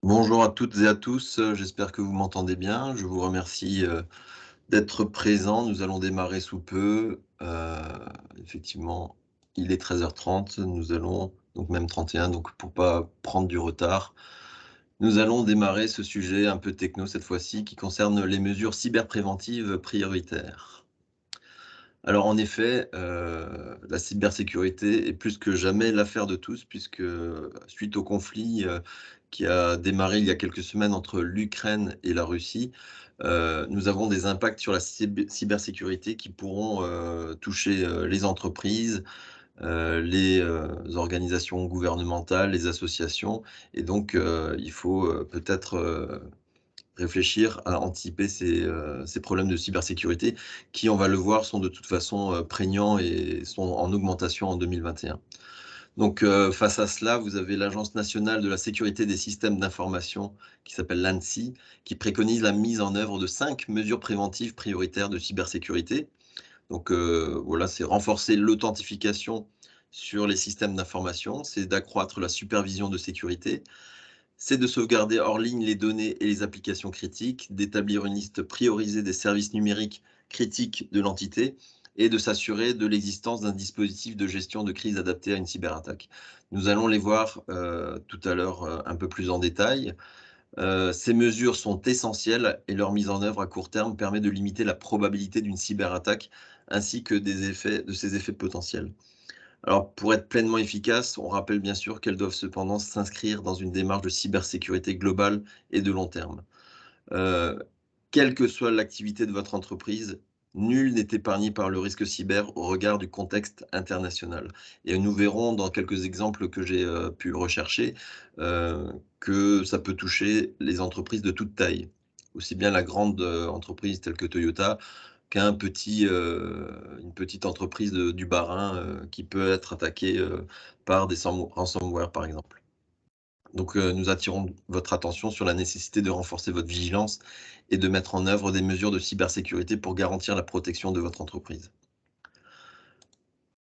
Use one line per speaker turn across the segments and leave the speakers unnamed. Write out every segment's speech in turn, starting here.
Bonjour à toutes et à tous, j'espère que vous m'entendez bien. Je vous remercie, d'être présents. Nous allons démarrer sous peu. Effectivement, il est 13h30. Nous allons donc même 31, donc pour pas prendre du retard, nous allons démarrer ce sujet un peu techno cette fois-ci, qui concerne les mesures cyberpréventives prioritaires. Alors en effet, la cybersécurité est plus que jamais l'affaire de tous puisque, suite au conflit, qui a démarré il y a quelques semaines entre l'Ukraine et la Russie, nous avons des impacts sur la cybersécurité qui pourront, toucher, les entreprises, les, organisations gouvernementales, les associations et donc il faut, peut-être, réfléchir à anticiper ces problèmes de cybersécurité qui, on va le voir, sont de toute façon, prégnants et sont en augmentation en 2021. Donc, face à cela, vous avez l'Agence nationale de la sécurité des systèmes d'information, qui s'appelle l'ANSSI, qui préconise la mise en œuvre de 5 mesures préventives prioritaires de cybersécurité. Donc, voilà, c'est renforcer l'authentification sur les systèmes d'information, c'est d'accroître la supervision de sécurité, c'est de sauvegarder hors ligne les données et les applications critiques, d'établir une liste priorisée des services numériques critiques de l'entité et de s'assurer de l'existence d'un dispositif de gestion de crise adapté à une cyberattaque. Nous allons les voir tout à l'heure un peu plus en détail. Ces mesures sont essentielles et leur mise en œuvre à court terme permet de limiter la probabilité d'une cyberattaque ainsi que de ses effets potentiels. Alors, pour être pleinement efficaces, on rappelle bien sûr qu'elles doivent cependant s'inscrire dans une démarche de cybersécurité globale et de long terme. Heu, Quelle que soit l'activité de votre entreprise, nul n'est épargné par le risque cyber au regard du contexte international et nous verrons dans quelques exemples que j'ai, pu rechercher, que ça peut toucher les entreprises de toute taille. Aussi bien la grande, entreprise telle que Toyota qu'un petit, une petite entreprise du Bas-Rhin, qui peut être attaquée, par des ransomware, par exemple. Donc, nous attirons votre attention sur la nécessité de renforcer votre vigilance et de mettre en œuvre des mesures de cybersécurité pour garantir la protection de votre entreprise.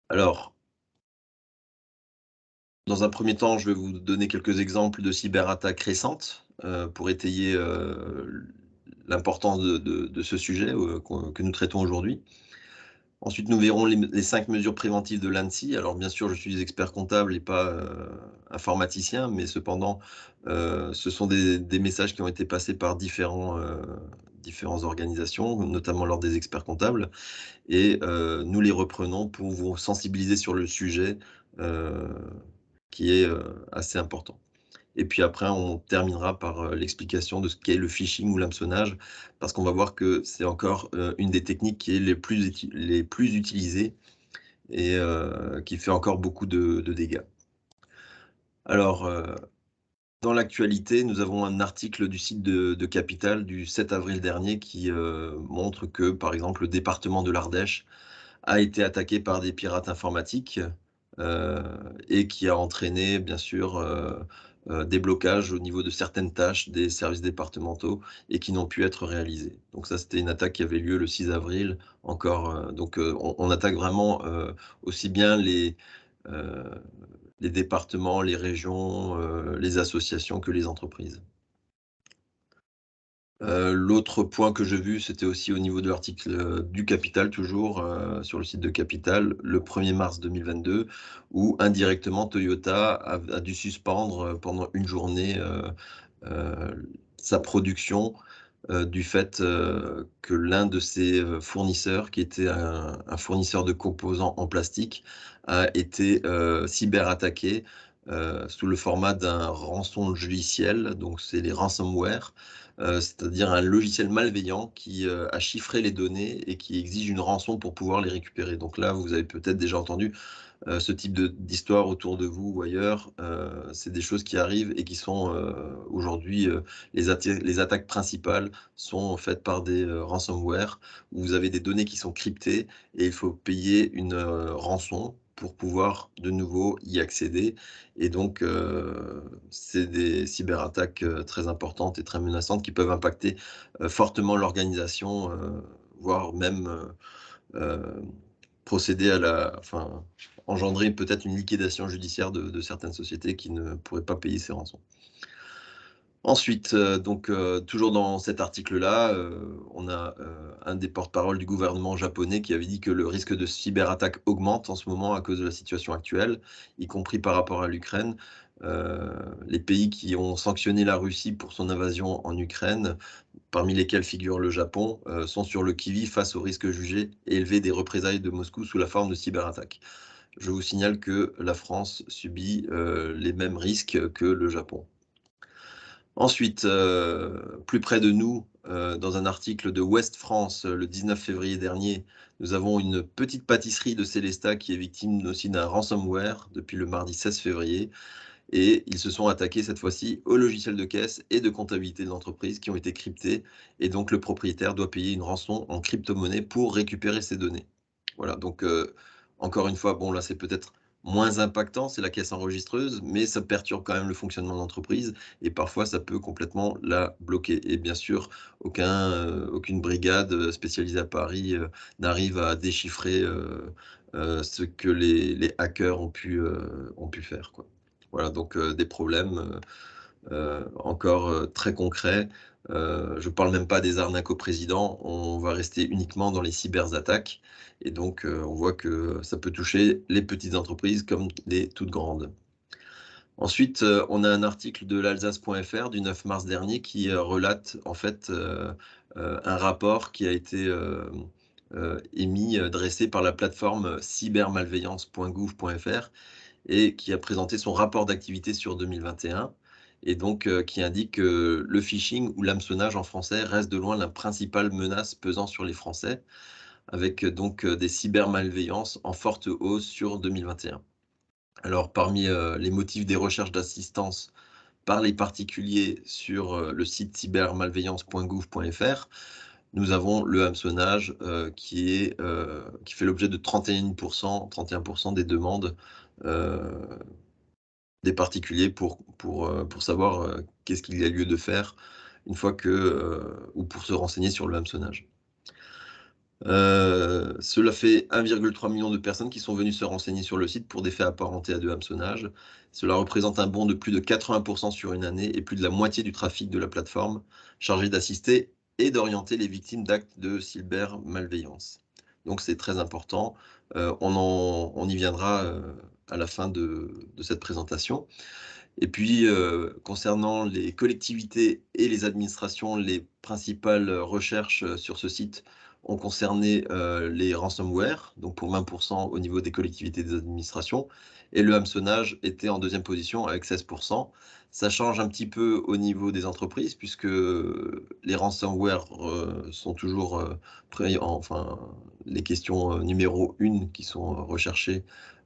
Alors, dans un premier temps, je vais vous donner quelques exemples de cyberattaques récentes, pour étayer, l'importance de ce sujet, que nous traitons aujourd'hui. Ensuite, nous verrons les 5 mesures préventives de l'ANSSI. Alors bien sûr, je suis expert comptable et pas, informaticien, mais cependant, ce sont des messages qui ont été passés par différentes organisations, notamment lors des experts comptables et nous les reprenons pour vous sensibiliser sur le sujet, heu, qui est, assez important. Et puis après, on terminera par, l'explication de ce qu'est le phishing ou l'hameçonnage, parce qu'on va voir que c'est encore, une des techniques qui est les plus utilisées et qui fait encore beaucoup de dégâts. Alors, dans l'actualité, nous avons un article du site de Capital du 7 avril dernier qui, montre que, par exemple, le département de l'Ardèche a été attaqué par des pirates informatiques, heu et qui a entraîné bien sûr, des blocages au niveau de certaines tâches des services départementaux et qui n'ont pu être réalisées. Donc ça, c'était une attaque qui avait lieu le 6 avril encore, donc on attaque vraiment, aussi bien heu, les départements, les régions, les associations que les entreprises. L'autre point que j'ai vu, c'était aussi au niveau de l'article, du Capital toujours, sur le site de Capital, le 1er mars 2022, où indirectement Toyota a dû suspendre, pendant une journée, sa production, du fait, que l'un de ses, fournisseurs, qui était un fournisseur de composants en plastique, a été, cyberattaqué, sous le format d'un rançon logiciel, donc c'est les ransomware, c'est-à-dire un logiciel malveillant qui, a chiffré les données et qui exige une rançon pour pouvoir les récupérer. Donc là, vous avez peut-être déjà entendu, ce type d'histoire autour de vous ou ailleurs. C'est des choses qui arrivent et qui sont, aujourd'hui, les attaques principales sont faites par des, ransomware où vous avez des données qui sont cryptées et il faut payer une, rançon pour pouvoir de nouveau y accéder et donc c'est des cyberattaques, très importantes et très menaçantes qui peuvent impacter, fortement l'organisation, voire même, heu, procéder à engendrer peut-être une liquidation judiciaire de certaines sociétés qui ne pourraient pas payer ces rançons. Ensuite, toujours dans cet article-là, on a, un des porte-parole du gouvernement japonais qui avait dit que le risque de cyberattaque augmente en ce moment à cause de la situation actuelle, y compris par rapport à l'Ukraine. Les pays qui ont sanctionné la Russie pour son invasion en Ukraine, parmi lesquels figure le Japon, sont sur le qui-vive face au risque jugé élevé des représailles de Moscou sous la forme de cyberattaques. Je vous signale que la France subit, les mêmes risques que le Japon. Ensuite, plus près de nous, dans un article de Ouest France, le 19 février dernier, nous avons une petite pâtisserie de Sélestat qui est victime aussi d'un ransomware depuis le mardi 16 février et ils se sont attaqués cette fois-ci aux logiciels de caisse et de comptabilité de l'entreprise qui ont été cryptés et donc le propriétaire doit payer une rançon en crypto-monnaie pour récupérer ces données. Voilà, donc encore une fois, bon là c'est peut-être moins impactant, c'est la caisse enregistreuse, mais ça perturbe quand même le fonctionnement de l'entreprise et parfois ça peut complètement la bloquer. Et bien sûr, aucune brigade spécialisée à Paris n'arrive à déchiffrer ce que les hackers ont pu faire, quoi. Voilà, donc des problèmes encore très concrets. Je ne parle même pas des arnaques au président, on va rester uniquement dans les cyberattaques et donc on voit que ça peut toucher les petites entreprises comme les toutes grandes. Ensuite, on a un article de l'Alsace.fr du 9 mars dernier qui relate en fait un rapport qui a été émis, dressé par la plateforme cybermalveillance.gouv.fr et qui a présenté son rapport d'activité sur 2021 et donc qui indique que le phishing ou l'hameçonnage en français reste de loin la principale menace pesant sur les Français, avec donc des cybermalveillances en forte hausse sur 2021. Alors parmi les motifs des recherches d'assistance par les particuliers sur le site cybermalveillance.gouv.fr, nous avons le hameçonnage qui fait l'objet de 31% des demandes des particuliers pour savoir qu'est-ce qu'il y a lieu de faire une fois que ou pour se renseigner sur le hameçonnage. Cela fait 1,3 million de personnes qui sont venues se renseigner sur le site pour des faits apparentés à de hameçonnage. Cela représente un bond de plus de 80% sur une année et plus de la moitié du trafic de la plateforme, chargée d'assister et d'orienter les victimes d'actes de cybermalveillance. Donc c'est très important. On y viendra à la fin de cette présentation. Et puis, concernant les collectivités et les administrations, les principales recherches sur ce site ont concerné les ransomware, donc pour 20% au niveau des collectivités et des administrations, et le hameçonnage était en deuxième position avec 16%. Ça change un petit peu au niveau des entreprises puisque les ransomware sont toujours enfin, les questions numéro 1 qui sont recherchées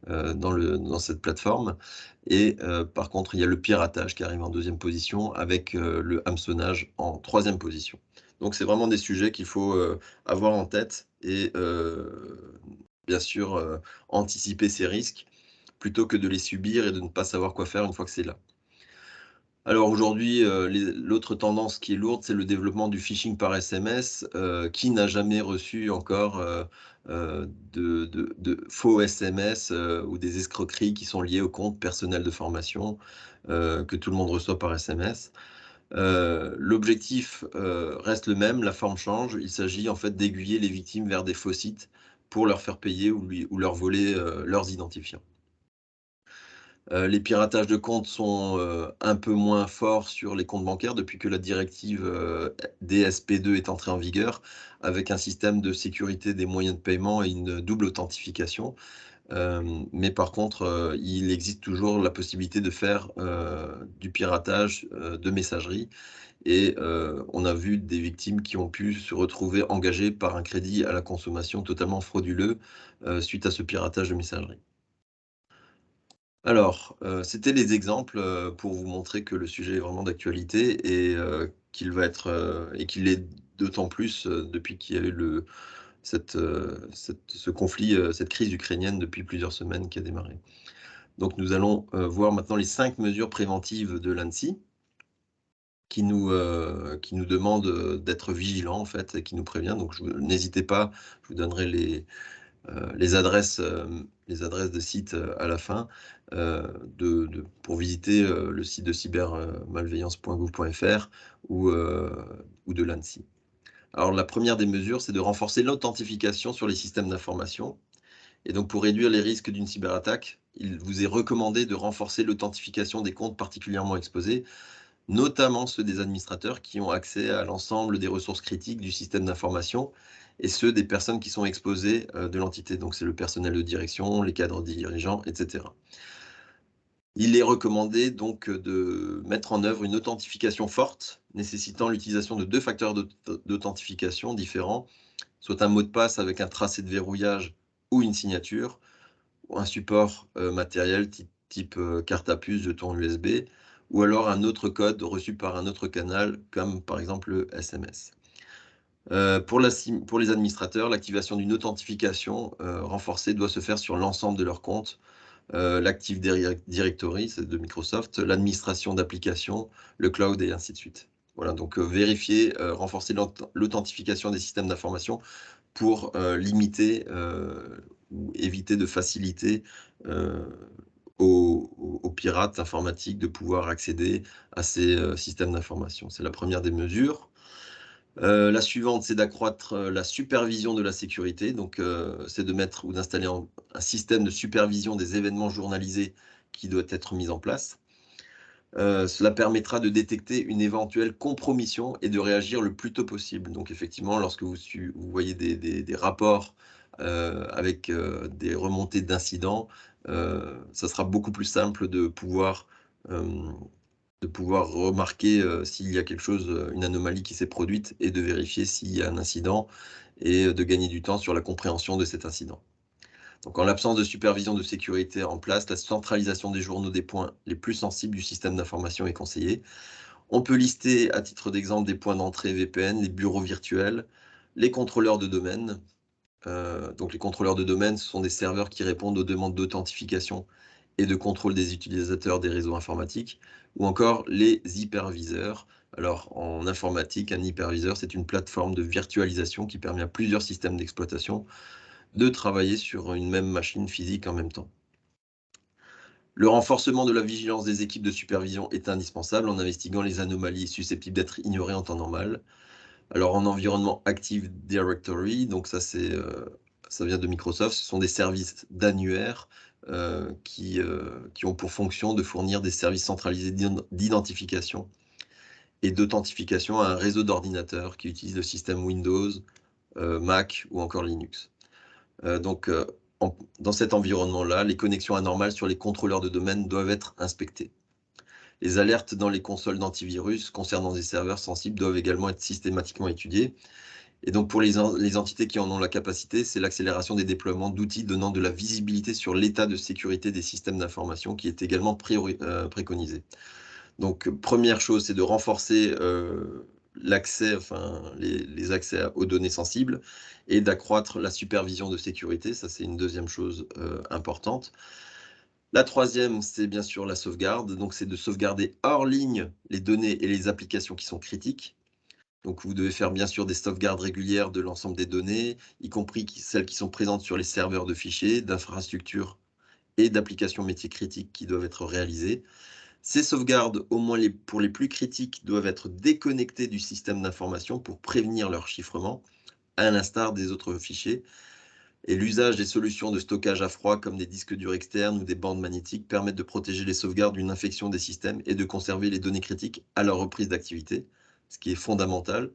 dans cette plateforme. Et par contre, il y a le piratage qui arrive en deuxième position avec le hameçonnage en troisième position. Donc c'est vraiment des sujets qu'il faut avoir en tête et bien sûr anticiper ces risques plutôt que de les subir et de ne pas savoir quoi faire une fois que c'est là. Alors aujourd'hui, l'autre tendance qui est lourde, c'est le développement du phishing par SMS. Qui n'a jamais reçu encore de faux SMS ou des escroqueries qui sont liées au compte personnel de formation que tout le monde reçoit par SMS? L'objectif reste le même, la forme change. Il s'agit en fait d'aiguiller les victimes vers des faux sites pour leur faire payer ou leur voler leurs identifiants. Les piratages de comptes sont un peu moins forts sur les comptes bancaires depuis que la directive DSP2 est entrée en vigueur, avec un système de sécurité des moyens de paiement et une double authentification. Mais par contre, il existe toujours la possibilité de faire du piratage de messagerie et on a vu des victimes qui ont pu se retrouver engagées par un crédit à la consommation totalement frauduleux suite à ce piratage de messagerie. Alors, c'était les exemples, pour vous montrer que le sujet est vraiment d'actualité et qu'il va être, et qu'il l'est d'autant plus, depuis qu'il y a eu ce conflit, cette crise ukrainienne depuis plusieurs semaines qui a démarré. Donc nous allons, voir maintenant les 5 mesures préventives de l'ANSSI qui nous demandent, d'être vigilants en fait et qui nous prévient. Donc n'hésitez pas, je vous donnerai les adresses de sites à la fin pour visiter le site de cybermalveillance.gouv.fr ou de l'ANSSI. Alors la première des mesures, c'est de renforcer l'authentification sur les systèmes d'information. Et donc pour réduire les risques d'une cyberattaque, il vous est recommandé de renforcer l'authentification des comptes particulièrement exposés, notamment ceux des administrateurs qui ont accès à l'ensemble des ressources critiques du système d'information et ceux des personnes qui sont exposées de l'entité. Donc c'est le personnel de direction, les cadres dirigeants, etc. Il est recommandé donc de mettre en œuvre une authentification forte, nécessitant l'utilisation de 2 facteurs d'authentification différents, soit un mot de passe avec un tracé de verrouillage ou une signature, ou un support matériel type carte à puce, jeton USB, ou alors un autre code reçu par un autre canal, comme par exemple le SMS. Pour les administrateurs, l'activation d'une authentification renforcée doit se faire sur l'ensemble de leurs comptes, l'Active Directory, c'est de Microsoft, l'administration d'applications, le cloud et ainsi de suite. Voilà, donc vérifier, renforcer l'authentification des systèmes d'information pour limiter ou éviter de faciliter aux pirates informatiques de pouvoir accéder à ces systèmes d'information. C'est la première des mesures. La suivante, c'est d'accroître la supervision de la sécurité. Donc, c'est de mettre ou d'installer un système de supervision des événements journalisés qui doit être mis en place. Cela permettra de détecter une éventuelle compromission et de réagir le plus tôt possible. Donc effectivement, lorsque vous voyez des rapports avec des remontées d'incidents, ça sera beaucoup plus simple de pouvoir remarquer s'il y a quelque chose, une anomalie qui s'est produite et de vérifier s'il y a un incident et de gagner du temps sur la compréhension de cet incident. Donc, en l'absence de supervision de sécurité en place, la centralisation des journaux des points les plus sensibles du système d'information est conseillée. On peut lister, à titre d'exemple, des points d'entrée VPN, les bureaux virtuels, les contrôleurs de domaine. Donc, les contrôleurs de domaine, ce sont des serveurs qui répondent aux demandes d'authentification et de contrôle des utilisateurs des réseaux informatiques, ou encore les hyperviseurs. Alors, en informatique, un hyperviseur, c'est une plateforme de virtualisation qui permet à plusieurs systèmes d'exploitation de travailler sur une même machine physique en même temps. Le renforcement de la vigilance des équipes de supervision est indispensable en investiguant les anomalies susceptibles d'être ignorées en temps normal. Alors en environnement Active Directory, donc ça vient de Microsoft, ce sont des services d'annuaire qui ont pour fonction de fournir des services centralisés d'identification et d'authentification à un réseau d'ordinateurs qui utilisent le système Windows, Mac ou encore Linux. Dans cet environnement-là, les connexions anormales sur les contrôleurs de domaine doivent être inspectées. Les alertes dans les consoles d'antivirus concernant des serveurs sensibles doivent également être systématiquement étudiées. Et donc pour les entités qui en ont la capacité, c'est l'accélération des déploiements d'outils donnant de la visibilité sur l'état de sécurité des systèmes d'information qui est également préconisé. Donc première chose, c'est de renforcer l'accès, les accès aux données sensibles et d'accroître la supervision de sécurité. Ça, c'est une deuxième chose importante. La troisième, c'est bien sûr la sauvegarde. Donc, c'est de sauvegarder hors ligne les données et les applications qui sont critiques. Donc, vous devez faire bien sûr des sauvegardes régulières de l'ensemble des données, y compris celles qui sont présentes sur les serveurs de fichiers, d'infrastructures et d'applications métiers critiques qui doivent être réalisées. Ces sauvegardes, au moins pour les plus critiques, doivent être déconnectées du système d'information pour prévenir leur chiffrement, à l'instar des autres fichiers. Et l'usage des solutions de stockage à froid comme des disques durs externes ou des bandes magnétiques permettent de protéger les sauvegardes d'une infection des systèmes et de conserver les données critiques à leur reprise d'activité, ce qui est fondamental.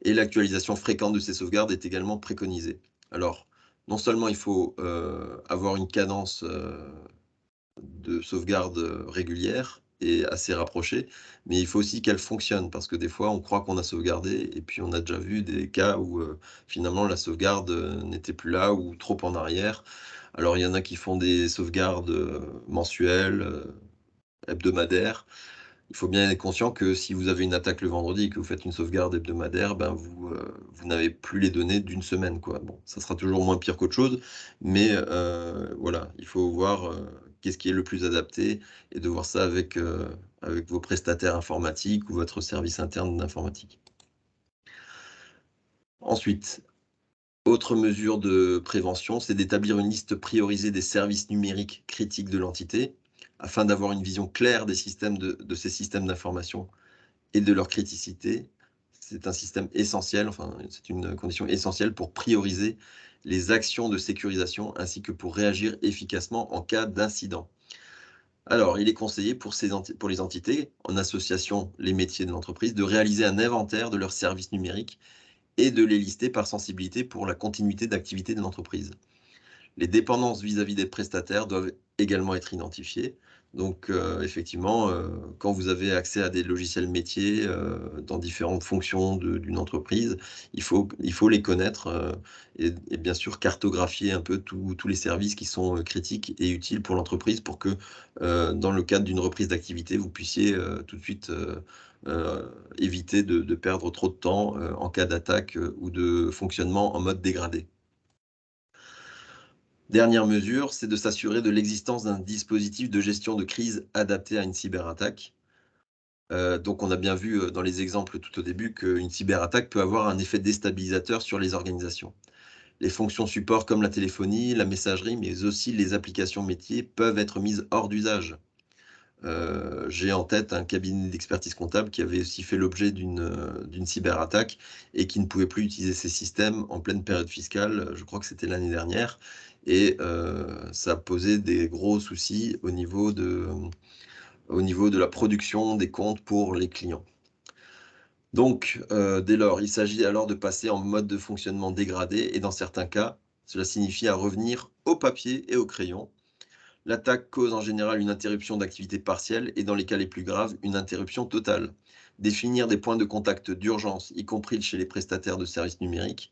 Et l'actualisation fréquente de ces sauvegardes est également préconisée. Alors, non seulement il faut avoir une cadence de sauvegarde régulière et assez rapprochée, mais il faut aussi qu'elle fonctionne parce que des fois on croit qu'on a sauvegardé et puis on a déjà vu des cas où finalement la sauvegarde n'était plus là ou trop en arrière. Alors il y en a qui font des sauvegardes mensuelles, hebdomadaires. Il faut bien être conscient que si vous avez une attaque le vendredi et que vous faites une sauvegarde hebdomadaire, ben vous n'avez plus les données d'une semaine, quoi. Bon, ça sera toujours moins pire qu'autre chose, mais voilà, il faut voir qu'est-ce qui est le plus adapté et de voir ça avec vos prestataires informatiques ou votre service interne d'informatique. Ensuite, Autre mesure de prévention, c'est d'établir une liste priorisée des services numériques critiques de l'entité, afin d'avoir une vision claire des systèmes de ces systèmes d'information et de leur criticité. C'est un système essentiel, enfin, c'est une condition essentielle pour prioriser les actions de sécurisation ainsi que pour réagir efficacement en cas d'incident. Alors, il est conseillé pour les entités, en association les métiers de l'entreprise, de réaliser un inventaire de leurs services numériques et de les lister par sensibilité pour la continuité d'activité de l'entreprise. Les dépendances vis-à-vis des prestataires doivent également être identifiées. Donc, effectivement, quand vous avez accès à des logiciels métiers, dans différentes fonctions d'une entreprise, il faut les connaître, et bien sûr cartographier un peu tous les services qui sont, critiques et utiles pour l'entreprise pour que, dans le cadre d'une reprise d'activité, vous puissiez, tout de suite, éviter de perdre trop de temps, en cas d'attaque, ou de fonctionnement en mode dégradé. Dernière mesure, c'est de s'assurer de l'existence d'un dispositif de gestion de crise adapté à une cyberattaque. Donc on a bien vu, dans les exemples tout au début qu'une cyberattaque peut avoir un effet déstabilisateur sur les organisations. Les fonctions support comme la téléphonie, la messagerie, mais aussi les applications métiers peuvent être mises hors d'usage. J'ai en tête un cabinet d'expertise comptable qui avait aussi fait l'objet d'une cyberattaque et qui ne pouvait plus utiliser ses systèmes en pleine période fiscale, je crois que c'était l'année dernière et ça posait des gros soucis au niveau de la production des comptes pour les clients. Donc dès lors, il s'agit alors de passer en mode de fonctionnement dégradé et dans certains cas, cela signifie à revenir au papier et au crayon. L'attaque cause en général une interruption d'activité partielle et dans les cas les plus graves, une interruption totale. Définir des points de contact d'urgence, y compris chez les prestataires de services numériques,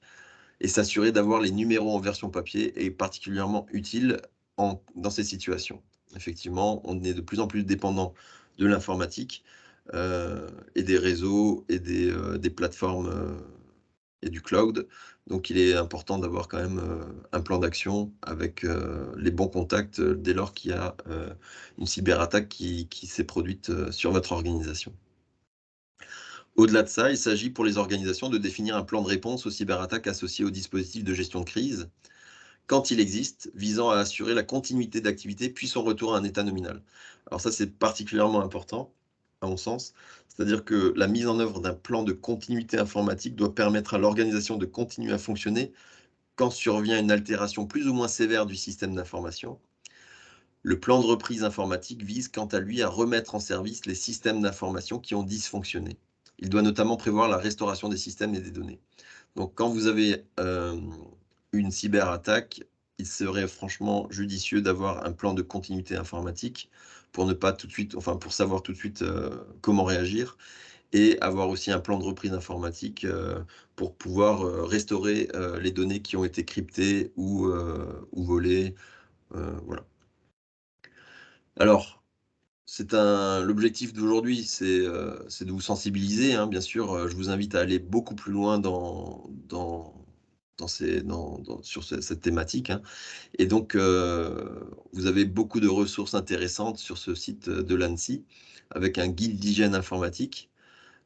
et s'assurer d'avoir les numéros en version papier est particulièrement utile dans ces situations. Effectivement, on est de plus en plus dépendant de l'informatique et des réseaux et des plateformes et du cloud. Donc il est important d'avoir quand même, un plan d'action avec, les bons contacts, dès lors qu'il y a, une cyberattaque qui s'est produite, sur votre organisation. Au-delà de ça, il s'agit pour les organisations de définir un plan de réponse aux cyberattaques associé au dispositif de gestion de crise, quand il existe, visant à assurer la continuité d'activité puis son retour à un état nominal. Alors ça, c'est particulièrement important, à mon sens. C'est-à-dire que la mise en œuvre d'un plan de continuité informatique doit permettre à l'organisation de continuer à fonctionner quand survient une altération plus ou moins sévère du système d'information. Le plan de reprise informatique vise quant à lui à remettre en service les systèmes d'information qui ont dysfonctionné. Il doit notamment prévoir la restauration des systèmes et des données. Donc quand vous avez une cyberattaque, il serait franchement judicieux d'avoir un plan de continuité informatique pour ne pas tout de suite, enfin pour savoir tout de suite comment réagir et avoir aussi un plan de reprise informatique pour pouvoir restaurer les données qui ont été cryptées ou volées. Voilà. Alors, l'objectif d'aujourd'hui, c'est de vous sensibiliser, hein, bien sûr. Je vous invite à aller beaucoup plus loin sur cette thématique, hein. Et donc, vous avez beaucoup de ressources intéressantes sur ce site de l'ANSSI, avec un guide d'hygiène informatique.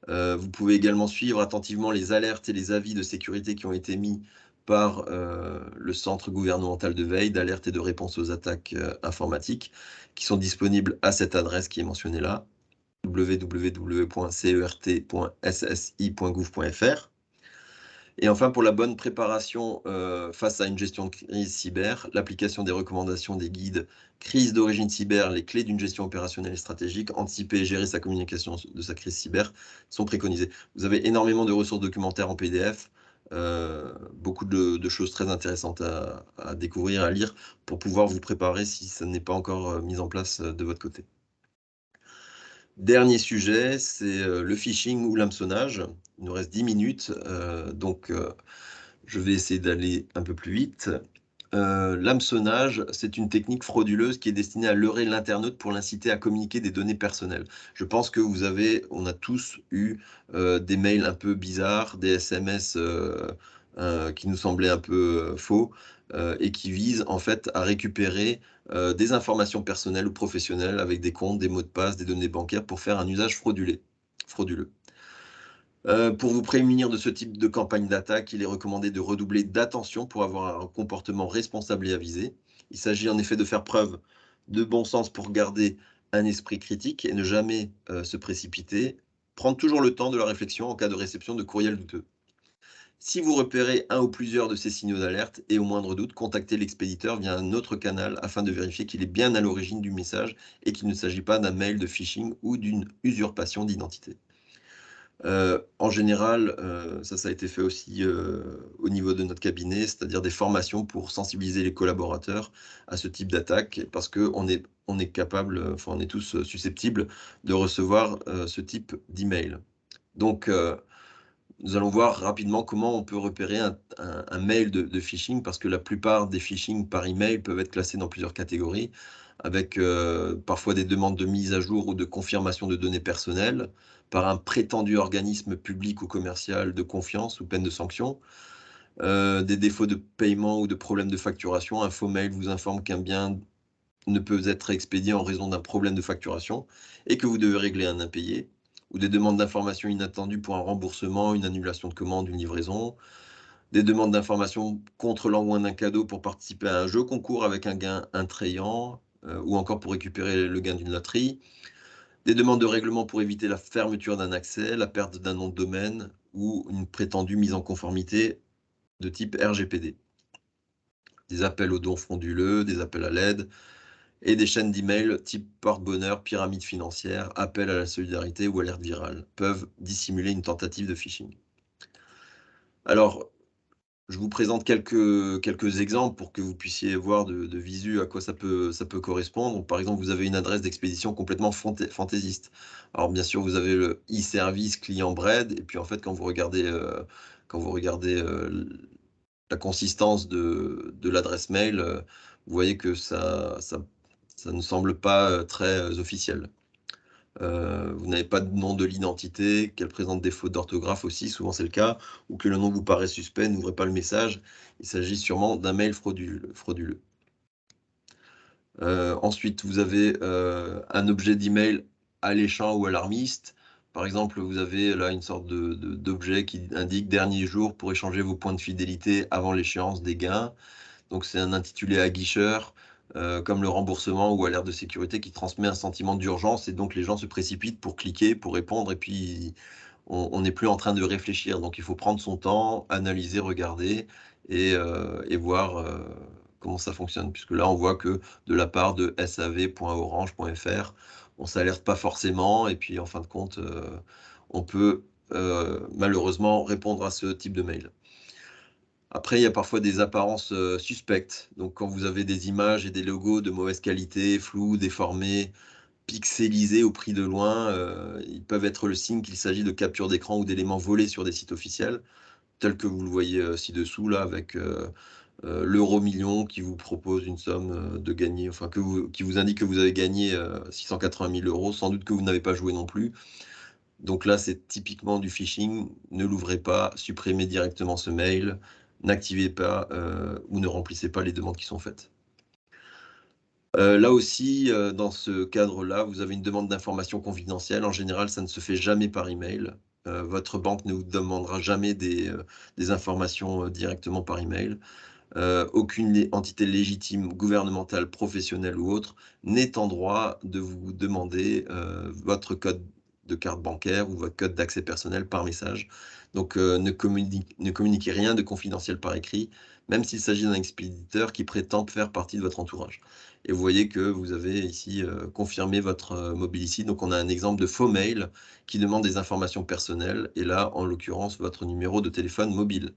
Vous pouvez également suivre attentivement les alertes et les avis de sécurité qui ont été mis par le Centre gouvernemental de veille, d'alerte et de réponse aux attaques informatiques, qui sont disponibles à cette adresse qui est mentionnée là, www.cert.ssi.gouv.fr. Et enfin, pour la bonne préparation face à une gestion de crise cyber, l'application des recommandations des guides crise d'origine cyber, les clés d'une gestion opérationnelle et stratégique, anticiper et gérer sa communication de sa crise cyber sont préconisées. Vous avez énormément de ressources documentaires en PDF, beaucoup de choses très intéressantes à découvrir, à lire, pour pouvoir vous préparer si ça n'est pas encore mis en place de votre côté. Dernier sujet, c'est le phishing ou l'hameçonnage. Il nous reste 10 minutes, donc je vais essayer d'aller un peu plus vite. L'hameçonnage, c'est une technique frauduleuse qui est destinée à leurrer l'internaute pour l'inciter à communiquer des données personnelles. Je pense que on a tous eu des mails un peu bizarres, des SMS qui nous semblaient un peu faux et qui visent en fait à récupérer des informations personnelles ou professionnelles avec des comptes, des mots de passe, des données bancaires pour faire un usage frauduleux. Pour vous prémunir de ce type de campagne d'attaque, il est recommandé de redoubler d'attention pour avoir un comportement responsable et avisé. Il s'agit en effet de faire preuve de bon sens pour garder un esprit critique et ne jamais, se précipiter. Prendre toujours le temps de la réflexion en cas de réception de courriels douteux. Si vous repérez un ou plusieurs de ces signaux d'alerte et au moindre doute, contactez l'expéditeur via un autre canal afin de vérifier qu'il est bien à l'origine du message et qu'il ne s'agit pas d'un mail de phishing ou d'une usurpation d'identité. En général, ça a été fait aussi, au niveau de notre cabinet, c'est-à-dire des formations pour sensibiliser les collaborateurs à ce type d'attaque parce qu'on est capable, enfin, on est tous, susceptibles de recevoir, ce type d'email. Donc, nous allons voir rapidement comment on peut repérer un mail de phishing parce que la plupart des phishing par email peuvent être classés dans plusieurs catégories avec, parfois des demandes de mise à jour ou de confirmation de données personnelles par un prétendu organisme public ou commercial de confiance sous peine de sanction. Des défauts de paiement ou de problèmes de facturation. Un faux mail vous informe qu'un bien ne peut être expédié en raison d'un problème de facturation et que vous devez régler un impayé, ou des demandes d'informations inattendues pour un remboursement, une annulation de commande, une livraison, des demandes d'informations contre l'envoi d'un cadeau pour participer à un jeu concours avec un gain attrayant, ou encore pour récupérer le gain d'une loterie, des demandes de règlement pour éviter la fermeture d'un accès, la perte d'un nom de domaine ou une prétendue mise en conformité de type RGPD. Des appels aux dons frauduleux, des appels à l'aide, et des chaînes d'email type porte-bonheur, pyramide financière, appel à la solidarité ou alerte virale peuvent dissimuler une tentative de phishing. Alors, je vous présente quelques exemples pour que vous puissiez voir de visu à quoi ça peut correspondre. Donc, par exemple, vous avez une adresse d'expédition complètement fantaisiste. Alors bien sûr, vous avez le e-service client Bread et puis en fait, quand vous regardez la consistance de l'adresse mail, vous voyez que ça ne semble pas, très, officiel. Vous n'avez pas de nom de l'identité, qu'elle présente des fautes d'orthographe aussi, souvent c'est le cas, ou que le nom vous paraît suspect, n'ouvrez pas le message. Il s'agit sûrement d'un mail frauduleux. Ensuite, vous avez, un objet d'email alléchant ou alarmiste. Par exemple, vous avez là une sorte d'objet qui indique: «Dernier jour pour échanger vos points de fidélité avant l'échéance des gains». Donc c'est un intitulé aguicheur, comme le remboursement ou alerte de sécurité qui transmet un sentiment d'urgence et donc les gens se précipitent pour cliquer, pour répondre et puis on n'est plus en train de réfléchir. Donc il faut prendre son temps, analyser, regarder et voir, comment ça fonctionne. Puisque là, on voit que de la part de sav.orange.fr, on s'alerte pas forcément et puis en fin de compte, on peut, malheureusement répondre à ce type de mail. Après, il y a parfois des apparences, suspectes. Donc quand vous avez des images et des logos de mauvaise qualité, flous, déformés, pixelisés au prix de loin, ils peuvent être le signe qu'il s'agit de captures d'écran ou d'éléments volés sur des sites officiels, tels que vous le voyez, ci-dessous là avec, l'euro-million qui vous propose une somme, de gagner, enfin qui vous indique que vous avez gagné, 680 000 €, sans doute que vous n'avez pas joué non plus. Donc là, c'est typiquement du phishing. Ne l'ouvrez pas, supprimez directement ce mail, n'activez pas, ou ne remplissez pas les demandes qui sont faites. Là aussi, dans ce cadre-là, vous avez une demande d'information confidentielle. En général, ça ne se fait jamais par email. Votre banque ne vous demandera jamais des informations, directement par email. Aucune entité légitime, gouvernementale, professionnelle ou autre, n'est en droit de vous demander, votre code de carte bancaire ou votre code d'accès personnel par message. Donc, ne communiquez rien de confidentiel par écrit, même s'il s'agit d'un expéditeur qui prétend faire partie de votre entourage. Et vous voyez que vous avez ici, confirmé votre, mobile ici. Donc on a un exemple de faux mail qui demande des informations personnelles et là, en l'occurrence, votre numéro de téléphone mobile.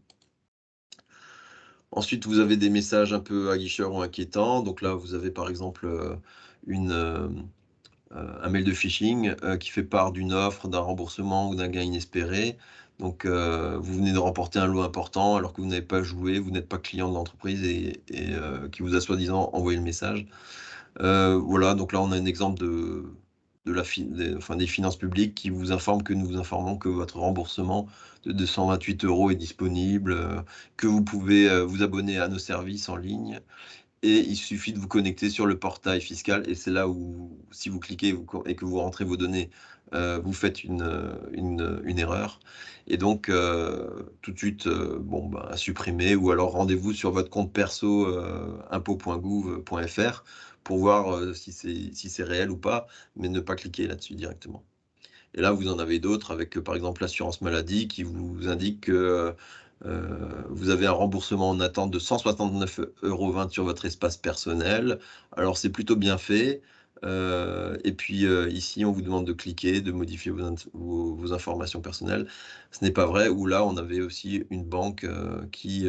Ensuite, vous avez des messages un peu aguicheurs ou inquiétants. Donc là, vous avez par exemple, une, un mail de phishing, qui fait part d'une offre, d'un remboursement ou d'un gain inespéré. Donc, vous venez de remporter un lot important alors que vous n'avez pas joué, vous n'êtes pas client de l'entreprise et qui vous a soi-disant envoyé le message. Voilà, donc là, on a un exemple de la fi des enfin, des finances publiques qui vous informent que nous vous informons que votre remboursement de 228 € est disponible, que vous pouvez, vous abonner à nos services en ligne et il suffit de vous connecter sur le portail fiscal et c'est là où si vous cliquez et que vous rentrez vos données, vous faites une erreur. Et donc, tout de suite, à supprimer, ou alors rendez-vous sur votre compte perso impôts.gouv.fr pour voir si c'est réel ou pas, mais ne pas cliquer là-dessus directement. Et là, vous en avez d'autres avec, par exemple, l'assurance maladie qui vous indique que vous avez un remboursement en attente de 169,20 € sur votre espace personnel. Alors, c'est plutôt bien fait. Et puis, ici, on vous demande de cliquer, de modifier vos informations personnelles. Ce n'est pas vrai. Ou là, on avait aussi une banque qui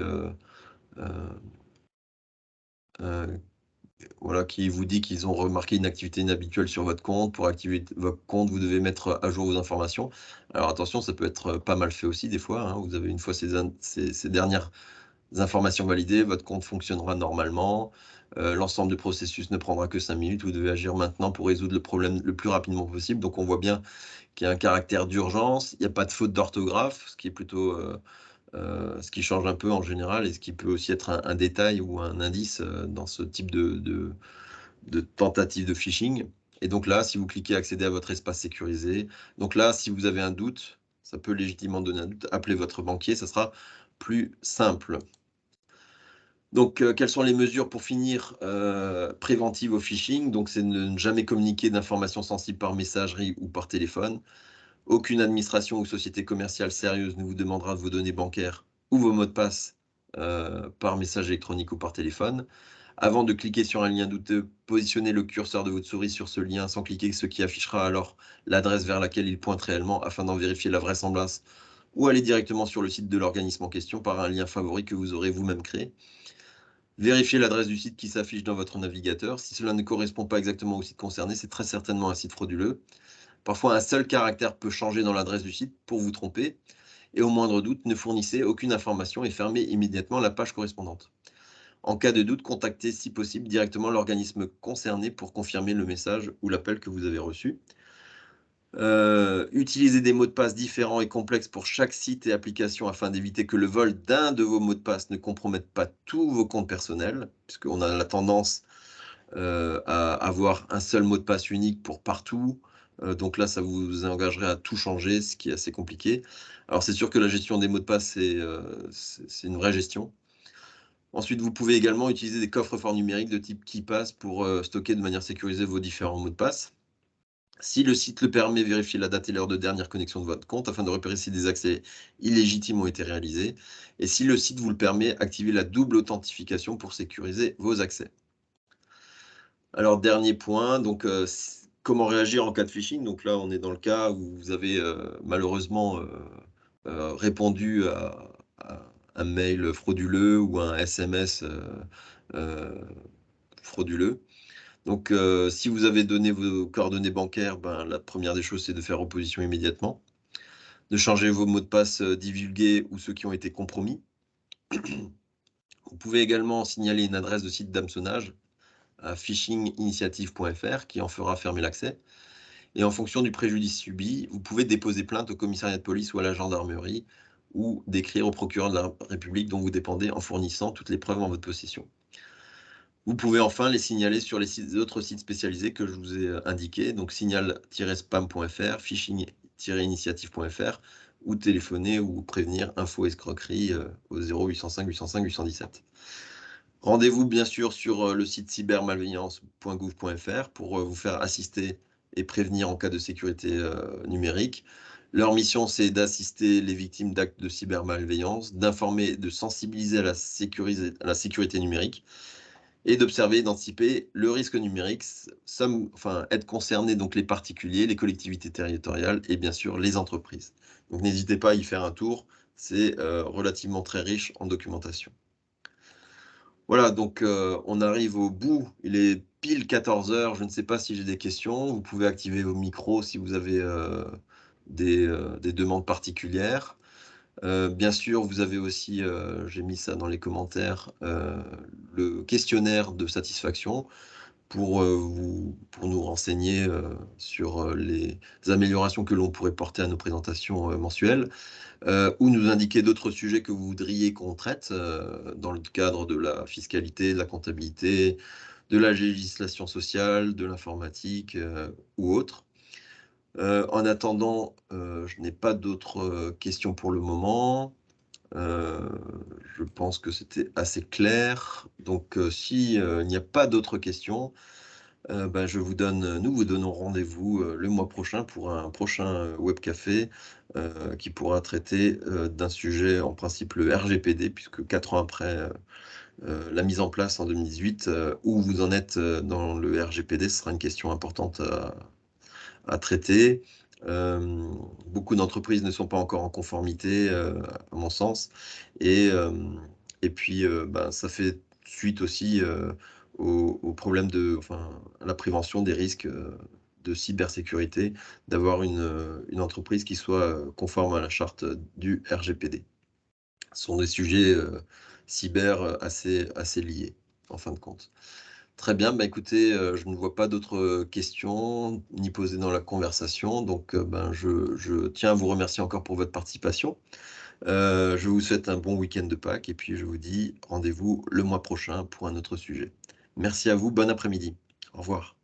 voilà, qui vous dit qu'ils ont remarqué une activité inhabituelle sur votre compte. Pour activer votre compte, vous devez mettre à jour vos informations. Alors attention, ça peut être pas mal fait aussi des fois, hein. Vous avez une fois ces dernières informations validées, votre compte fonctionnera normalement. L'ensemble du processus ne prendra que 5 minutes. Vous devez agir maintenant pour résoudre le problème le plus rapidement possible. Donc on voit bien qu'il y a un caractère d'urgence. Il n'y a pas de faute d'orthographe, ce qui est plutôt ce qui change un peu en général, et ce qui peut aussi être un détail ou un indice dans ce type de tentative de phishing. Et donc là, si vous cliquez accéder à votre espace sécurisé, donc là, si vous avez un doute, ça peut légitimement donner un doute, appelez votre banquier, ça sera plus simple. Donc, quelles sont les mesures pour finir préventives au phishing? Donc, c'est ne jamais communiquer d'informations sensibles par messagerie ou par téléphone. Aucune administration ou société commerciale sérieuse ne vous demandera de vos données bancaires ou vos mots de passe par message électronique ou par téléphone. Avant de cliquer sur un lien douteux, positionnez le curseur de votre souris sur ce lien sans cliquer, ce qui affichera alors l'adresse vers laquelle il pointe réellement afin d'en vérifier la vraisemblance, ou aller directement sur le site de l'organisme en question par un lien favori que vous aurez vous-même créé. Vérifiez l'adresse du site qui s'affiche dans votre navigateur. Si cela ne correspond pas exactement au site concerné, c'est très certainement un site frauduleux. Parfois, un seul caractère peut changer dans l'adresse du site pour vous tromper. Et au moindre doute, ne fournissez aucune information et fermez immédiatement la page correspondante. En cas de doute, contactez si possible directement l'organisme concerné pour confirmer le message ou l'appel que vous avez reçu. Utilisez des mots de passe différents et complexes pour chaque site et application afin d'éviter que le vol d'un de vos mots de passe ne compromette pas tous vos comptes personnels, puisqu'on a la tendance à avoir un seul mot de passe unique pour partout. Donc là, ça vous engagerait à tout changer, ce qui est assez compliqué. Alors c'est sûr que la gestion des mots de passe, c'est une vraie gestion. Ensuite, vous pouvez également utiliser des coffres-forts numériques de type KeePass pour stocker de manière sécurisée vos différents mots de passe. Si le site le permet, vérifiez la date et l'heure de dernière connexion de votre compte afin de repérer si des accès illégitimes ont été réalisés. Et si le site vous le permet, activez la double authentification pour sécuriser vos accès. Alors, dernier point, donc comment réagir en cas de phishing? Donc là, on est dans le cas où vous avez malheureusement répondu à un mail frauduleux ou un SMS frauduleux. Donc, si vous avez donné vos coordonnées bancaires, la première des choses, c'est de faire opposition immédiatement, de changer vos mots de passe divulgués ou ceux qui ont été compromis. Vous pouvez également signaler une adresse de site d'hameçonnage à phishinginitiative.fr qui en fera fermer l'accès. Et en fonction du préjudice subi, vous pouvez déposer plainte au commissariat de police ou à la gendarmerie, ou d'écrire au procureur de la République dont vous dépendez en fournissant toutes les preuves en votre possession. Vous pouvez enfin les signaler sur les autres sites spécialisés que je vous ai indiqués, donc signal-spam.fr, phishing-initiative.fr, ou téléphoner ou prévenir info escroquerie au 0805 805 817. Rendez-vous bien sûr sur le site cybermalveillance.gouv.fr pour vous faire assister et prévenir en cas de sécurité numérique. Leur mission, c'est d'assister les victimes d'actes de cybermalveillance, d'informer, de sensibiliser à la sécurité numérique et d'observer et d'anticiper le risque numérique. Être concernés donc les particuliers, les collectivités territoriales et bien sûr les entreprises. Donc n'hésitez pas à y faire un tour, c'est relativement très riche en documentation. Voilà, donc on arrive au bout, il est pile 14 h, je ne sais pas si j'ai des questions. Vous pouvez activer vos micros si vous avez des demandes particulières. Bien sûr, vous avez aussi, j'ai mis ça dans les commentaires, le questionnaire de satisfaction pour nous renseigner sur les améliorations que l'on pourrait porter à nos présentations mensuelles. Ou nous indiquer d'autres sujets que vous voudriez qu'on traite dans le cadre de la fiscalité, de la comptabilité, de la législation sociale, de l'informatique ou autre. En attendant, je n'ai pas d'autres, questions pour le moment. Heu, je pense que c'était assez clair. Donc, si, il n'y a pas d'autres questions, bah, nous vous donnons rendez-vous, le mois prochain pour un prochain, web café, qui pourra traiter, d'un sujet en principe le RGPD puisque 4 ans après, la mise en place en 2018, où vous en êtes, dans le RGPD? Ce sera une question importante à traiter. Beaucoup d'entreprises ne sont pas encore en conformité, à mon sens et puis, bah, ça fait suite aussi, au problème à la prévention des risques, de cybersécurité, d'avoir une entreprise qui soit, conforme à la charte, du RGPD. Ce sont des sujets, cyber, assez liés, en fin de compte. Très bien, bah, écoutez, je ne vois pas d'autres, questions ni posées dans la conversation, donc ben, je tiens à vous remercier encore pour votre participation. Je vous souhaite un bon week-end de Pâques et puis je vous dis rendez-vous le mois prochain pour un autre sujet. Merci à vous, bon après-midi. Au revoir.